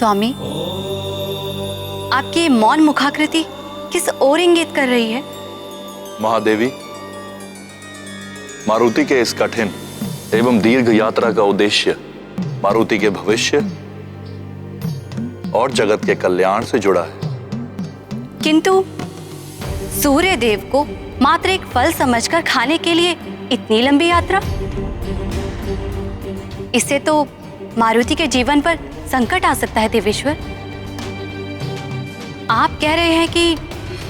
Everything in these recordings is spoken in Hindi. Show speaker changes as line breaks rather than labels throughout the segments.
स्वामी, आपकी मौन मुखाकृति किस ओर इंगित कर रही है?
महादेवी, मारुति के इस कठिन एवं दीर्घ यात्रा का उद्देश्य मारुति के भविष्य और जगत के कल्याण से जुड़ा है।
किंतु सूर्य देव को मात्र एक फल समझकर खाने के लिए इतनी लंबी यात्रा? इससे तो मारुति के जीवन पर संकट आ सकता है देवेश्वर। आप कह रहे हैं कि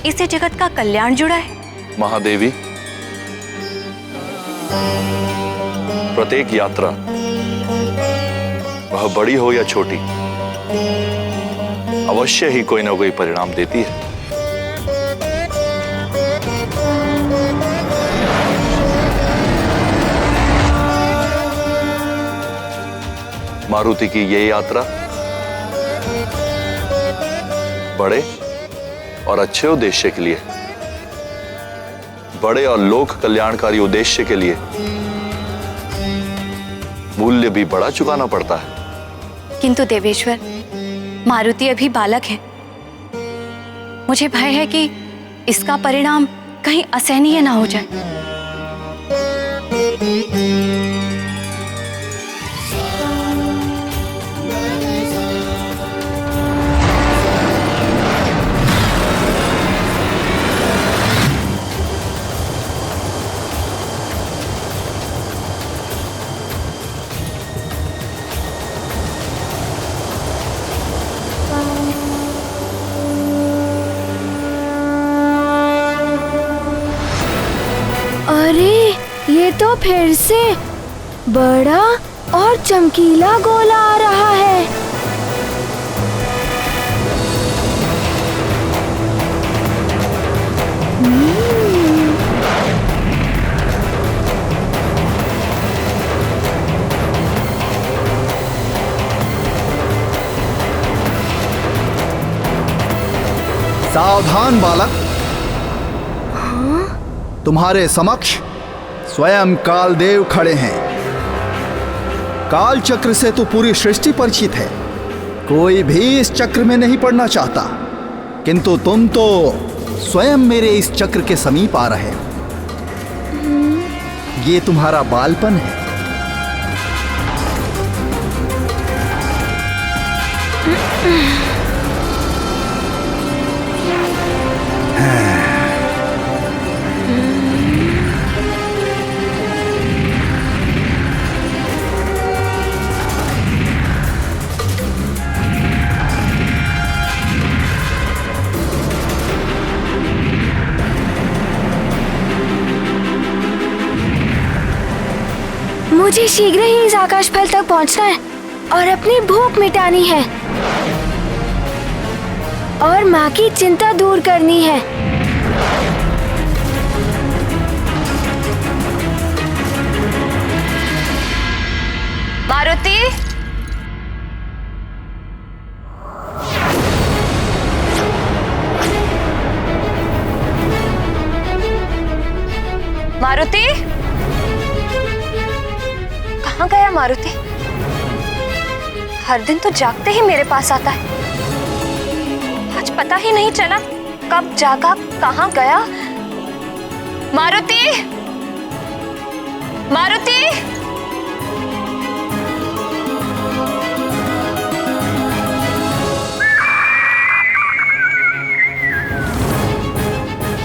इससे जगत का कल्याण जुड़ा है?
महादेवी, प्रत्येक यात्रा, वह बड़ी हो या छोटी, अवश्य ही कोई ना कोई परिणाम देती है। मारुति की ये यात्रा बड़े और अच्छे उद्देश्य के लिए, बड़े और लोक कल्याणकारी उद्देश्य के लिए मूल्य भी बड़ा चुकाना पड़ता है।
किंतु देवेश्वर, मारुति अभी बालक है। मुझे भय है कि इसका परिणाम कहीं असहनीय ना हो जाए।
अरे, ये तो फिर से बड़ा और चमकीला गोला आ रहा है।
सावधान बालक, तुम्हारे समक्ष स्वयं कालदेव खड़े हैं। काल चक्र से तो पूरी सृष्टि परिचित है, कोई भी इस चक्र में नहीं पड़ना चाहता, किंतु तुम तो स्वयं मेरे इस चक्र के समीप आ रहे हो। ये तुम्हारा बालपन है।
मुझे शीघ्र ही इस आकाश फल तक पहुंचना है और अपनी भूख मिटानी है और माँ की चिंता दूर करनी है।
मारुति, मारुति, कहाँ गया मारुति? हर दिन तो जागते ही मेरे पास आता है, आज पता ही नहीं चला कब जागा कहाँ गया। मारुति, मारुति,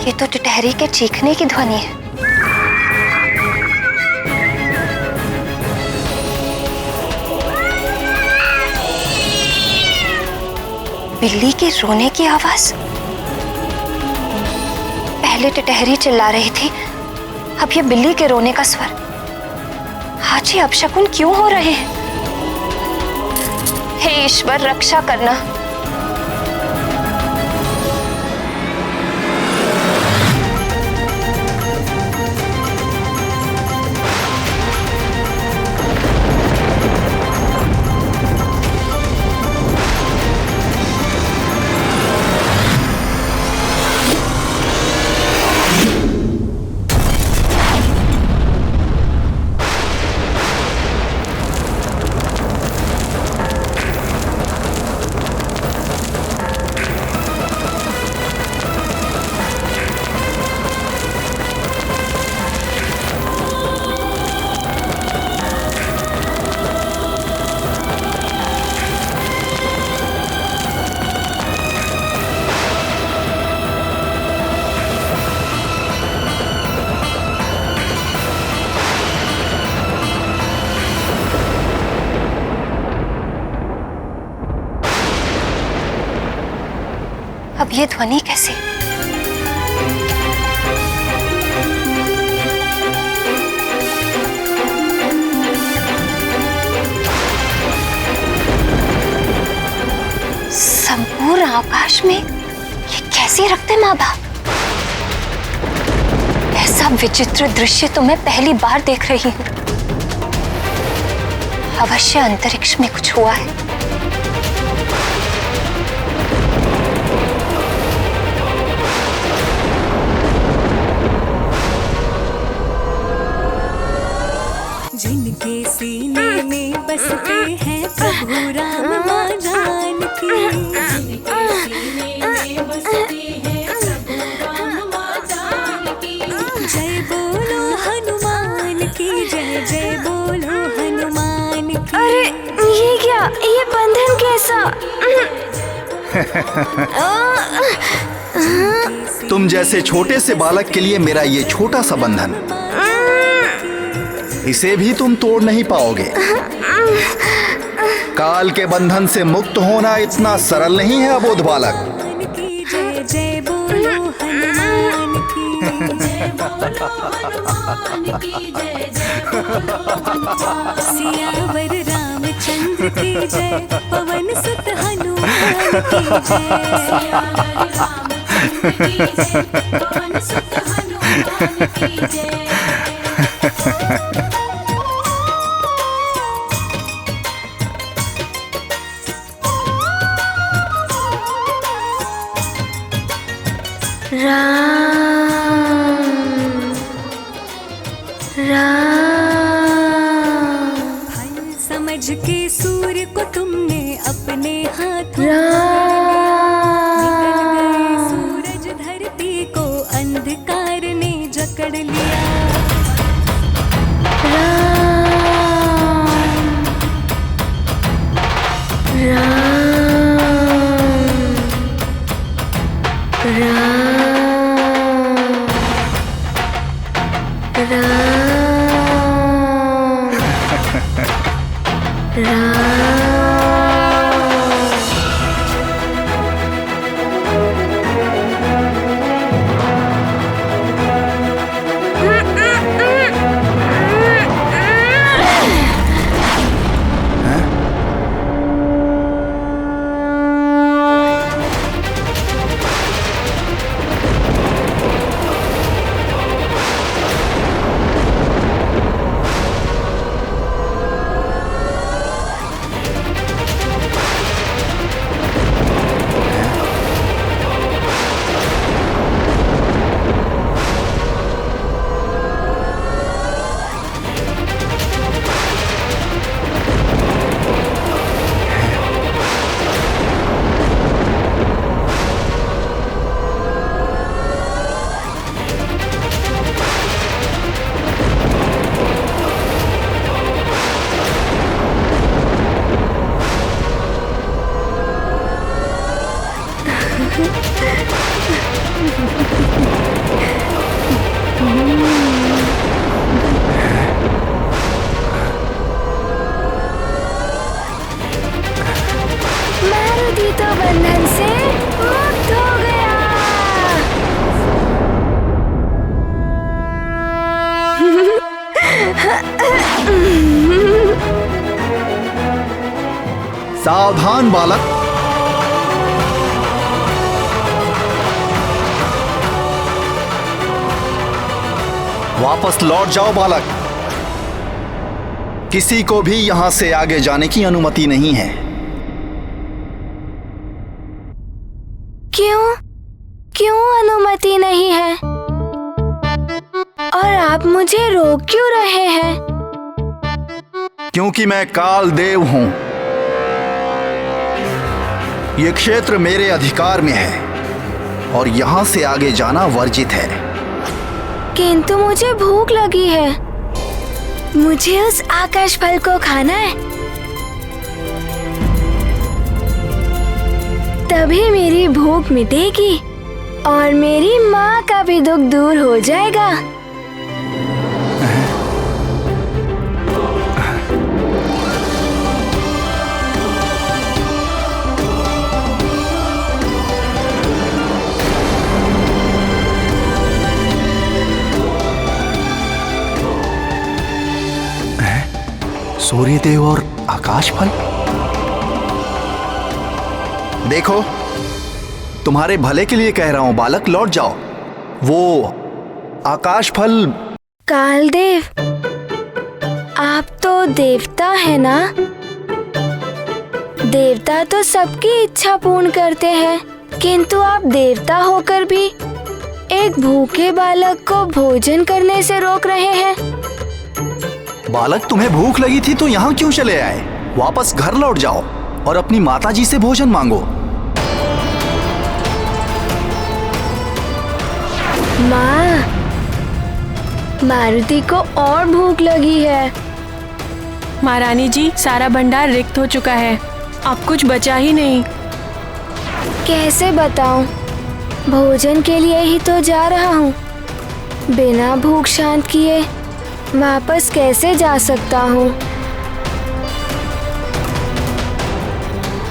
ये तो टिटहरी के चीखने की ध्वनि है। बिल्ली के रोने की आवाज। पहले टिटहरी चिल्ला रही थी, अब ये बिल्ली के रोने का स्वर। आज ये अपशकुन क्यों हो रहे हैं? हे ईश्वर, रक्षा करना। अब ये ध्वनि कैसे? संपूर्ण आकाश में ये कैसे रखते माँ बाप? ऐसा विचित्र दृश्य तो मैं पहली बार देख रही हूँ। अवश्य अंतरिक्ष में कुछ हुआ है।
जिनके सीने में बसते हैं प्रभु राम माँ जानकी, जिनके सीने में बसते हैं प्रभु राम माँ जानकी। जय बोलो हनुमान की, जय जय बोलो हनुमान की।
अरे ये क्या, ये बंधन कैसा?
तुम जैसे छोटे से बालक के लिए मेरा ये छोटा सा बंधन, इसे भी तुम तोड़ नहीं पाओगे। काल के बंधन से मुक्त होना इतना सरल नहीं है अबोध बालक।
जय जय बोलो हनुमान की, जय बोलो हनुमान की, जय जय बोलो। सियावर रामचंद्र की जय, पवन सुत हनुमान की जय। सियावर रामचंद्र की जय, पवन सुत हनुमान की जय।
राम राम।
फल समझ के सूर्य को तुमने अपने हाथों निकल गए, सूरज धरती को अंधकार ने जकड़ लिया।
मारुति तो बंधन से मुक्त हो गया।
सावधान बालक, वापस लौट जाओ बालक। किसी को भी यहां से आगे जाने की अनुमति नहीं है।
क्यों? क्यों अनुमति नहीं है? और आप मुझे रोक क्यों रहे हैं?
क्योंकि मैं काल देव हूं। ये क्षेत्र मेरे अधिकार में है और यहां से आगे जाना वर्जित है।
किंतु मुझे भूख लगी है। मुझे उस आकाश फल को खाना है, तभी मेरी भूख मिटेगी और मेरी माँ का भी दुख दूर हो जाएगा।
सूर्यदेव और आकाश फल। देखो, तुम्हारे भले के लिए कह रहा हूं बालक, लौट जाओ। वो आकाश फल।
कालदेव, आप तो देवता है ना? देवता तो सबकी इच्छा पूर्ण करते हैं, किंतु आप देवता होकर भी एक भूखे बालक को भोजन करने से रोक रहे हैं।
बालक, तुम्हें भूख लगी थी तो यहाँ क्यों चले आए? वापस घर लौट जाओ और अपनी माताजी से भोजन मांगो।
माँ, मारुति को और भूख लगी है।
महारानी जी, सारा भंडार रिक्त हो चुका है, अब कुछ बचा ही नहीं।
कैसे बताऊं? भोजन के लिए ही तो जा रहा हूँ। बिना भूख शांत किए वापस कैसे जा सकता हूँ?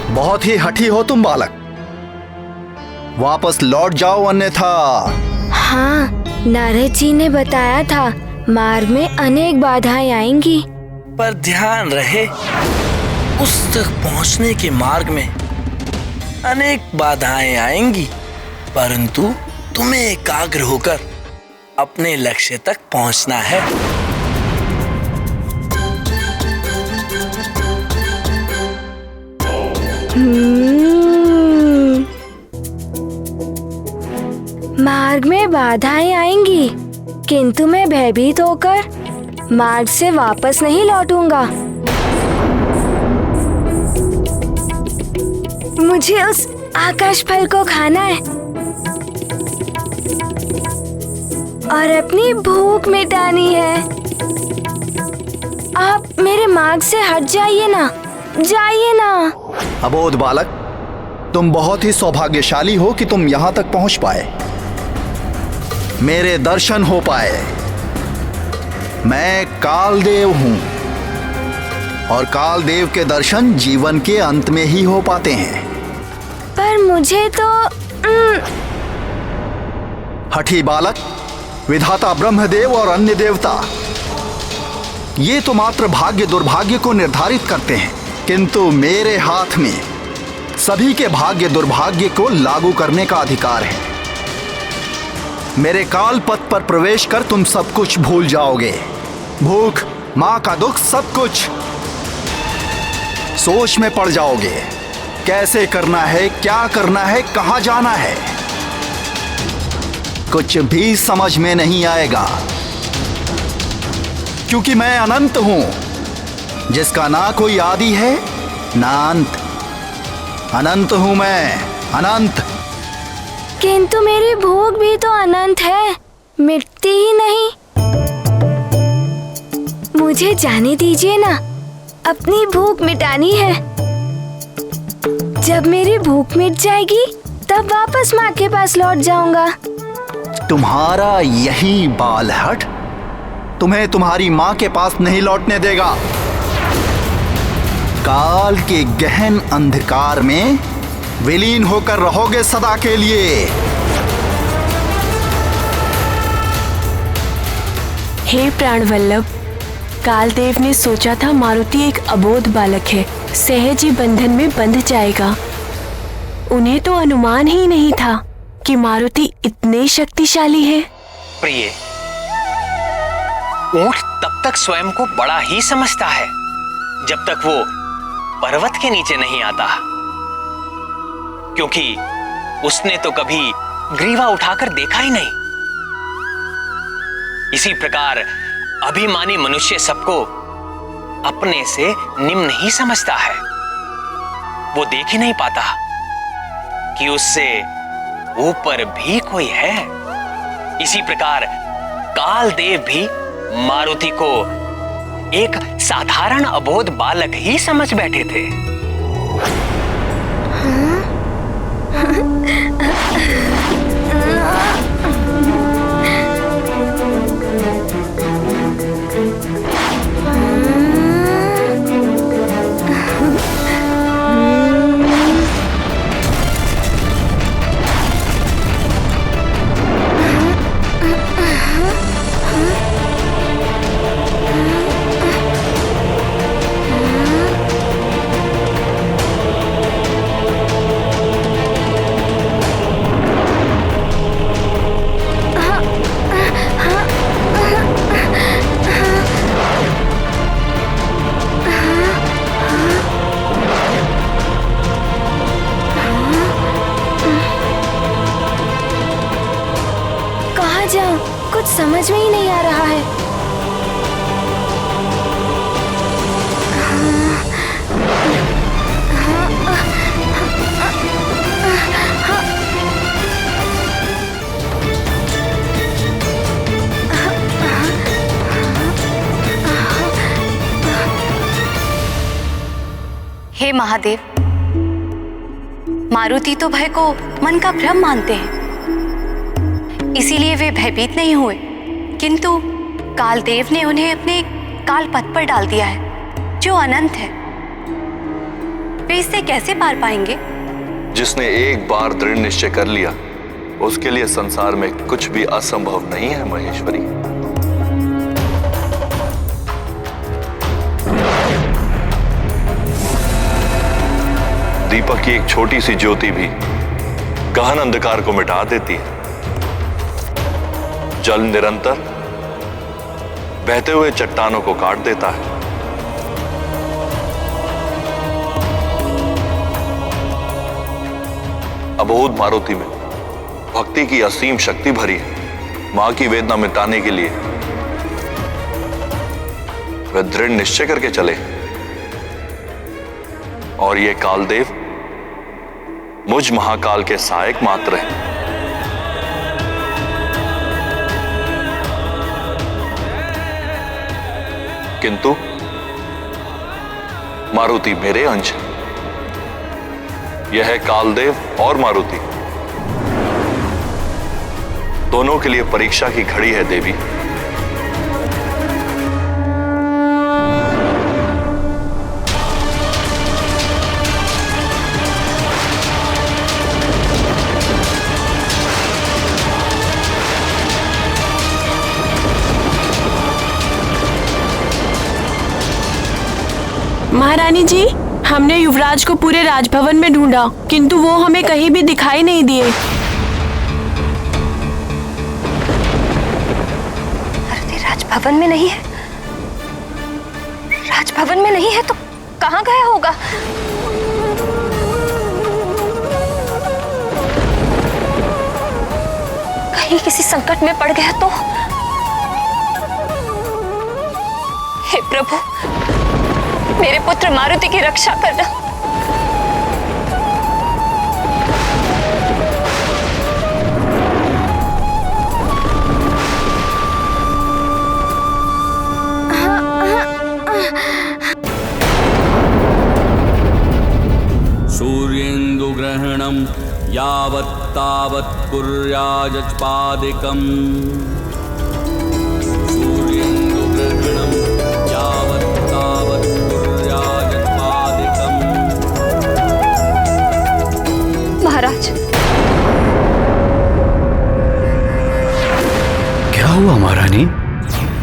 बहुत ही हठी हो तुम बालक, वापस लौट जाओ अन्यथा।
हाँ, नारद जी ने बताया था मार्ग में अनेक बाधाएं आएंगी।
पर ध्यान रहे, उस तक पहुंचने के मार्ग में अनेक बाधाएं आएंगी, परंतु तुम्हें एकाग्र होकर अपने लक्ष्य तक पहुंचना है।
मार्ग में बाधाएं आएंगी, किंतु मैं भयभीत होकर मार्ग से वापस नहीं लौटूंगा। मुझे उस आकाश फल को खाना है और अपनी भूख मिटानी है। आप मेरे मार्ग से हट जाइए ना, जाइए ना।
अबोध बालक, तुम बहुत ही सौभाग्यशाली हो कि तुम यहाँ तक पहुँच पाए, मेरे दर्शन हो पाए। मैं कालदेव हूँ और कालदेव के दर्शन जीवन के अंत में ही हो पाते हैं।
पर मुझे तो
हठी बालक, विधाता ब्रह्मदेव और अन्य देवता ये तो मात्र भाग्य दुर्भाग्य को निर्धारित करते हैं, किंतु मेरे हाथ में सभी के भाग्य दुर्भाग्य को लागू करने का अधिकार है। मेरे काल पथ पर प्रवेश कर तुम सब कुछ भूल जाओगे, भूख, माँ का दुख, सब कुछ। सोच में पड़ जाओगे, कैसे करना है, क्या करना है, कहाँ जाना है, कुछ भी समझ में नहीं आएगा। क्योंकि मैं अनंत हूं, जिसका ना कोई आदि है ना अंत। अनंत हूं मैं, अनंत।
किंतु मेरी भूख भी तो अनंत है, मिटती ही नहीं। मुझे जाने दीजिए ना, अपनी भूख मिटानी है। जब मेरी भूख मिट जाएगी तब वापस माँ के पास लौट जाऊंगा।
तुम्हारा यही बालहट तुम्हें तुम्हारी माँ के पास नहीं लौटने देगा। काल के गहन अंधकार में विलीन होकर रहोगे सदा के लिए।
हे प्राणवल्लभ, कालदेव ने सोचा था मारुति एक अबोध बालक है, सहज ही बंधन में बंध जाएगा। उन्हें तो अनुमान ही नहीं था कि मारुति इतने शक्तिशाली है।
प्रिय, ऊंट तब तक स्वयं को बड़ा ही समझता है जब तक वो पर्वत के नीचे नहीं आता, क्योंकि उसने तो कभी ग्रीवा उठाकर देखा ही नहीं। इसी प्रकार अभिमानी मनुष्य सबको अपने से निम्न ही समझता है। वो देख ही नहीं पाता कि उससे ऊपर भी कोई है। इसी प्रकार कालदेव भी मारुति को एक साधारण अबोध बालक ही समझ बैठे थे।
जाऊं? कुछ समझ में ही नहीं आ रहा है।
हे महादेव, मारुति तो भय को मन का भ्रम मानते हैं, इसीलिए वे भयभीत नहीं हुए, किंतु कालदेव ने उन्हें अपने काल पथ पर डाल दिया है जो अनंत है। वे इससे कैसे पार पाएंगे?
जिसने एक बार दृढ़ निश्चय कर लिया, उसके लिए संसार में कुछ भी असंभव नहीं है महेश्वरी। दीपक की एक छोटी सी ज्योति भी गहन अंधकार को मिटा देती है। जल निरंतर बहते हुए चट्टानों को काट देता है। अबोध मारुति में भक्ति की असीम शक्ति भरी है। मां की वेदना मिटाने के लिए वे दृढ़ निश्चय करके चले, और ये कालदेव मुझ महाकाल के सहायक मात्र हैं। किंतु मारुति मेरे अंश है। यह है कालदेव और मारुति, दोनों के लिए परीक्षा की घड़ी है देवी।
महारानी जी, हमने युवराज को पूरे राजभवन में ढूंढा, किंतु वो हमें कहीं भी दिखाई नहीं दिए।
मारुति राजभवन में नहीं है? राजभवन में नहीं है तो कहाँ गया होगा? कहीं किसी संकट में पड़ गया तो? हे प्रभु, मेरे पुत्र मारुति की रक्षा करना।
सूर्येन्दुग्रहणं यावत् तावत् कुर्याजपादिकम्। सूर्येन्दुग्रहणं यावत् तावत् कुर्याजपादिकम्।
महाराज,
क्या हुआ महारानी?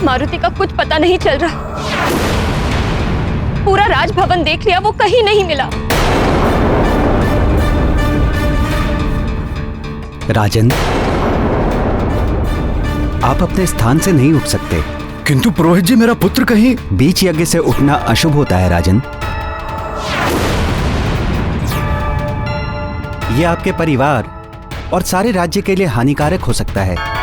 मारुति का कुछ पता नहीं चल रहा। पूरा राजभवन देख लिया, वो कहीं नहीं मिला।
राजन, आप अपने स्थान से नहीं उठ सकते।
किंतु पुरोहित जी, मेरा पुत्र कहीं।
बीच यज्ञ से उठना अशुभ होता है राजन। यह आपके परिवार और सारे राज्य के लिए हानिकारक हो सकता है।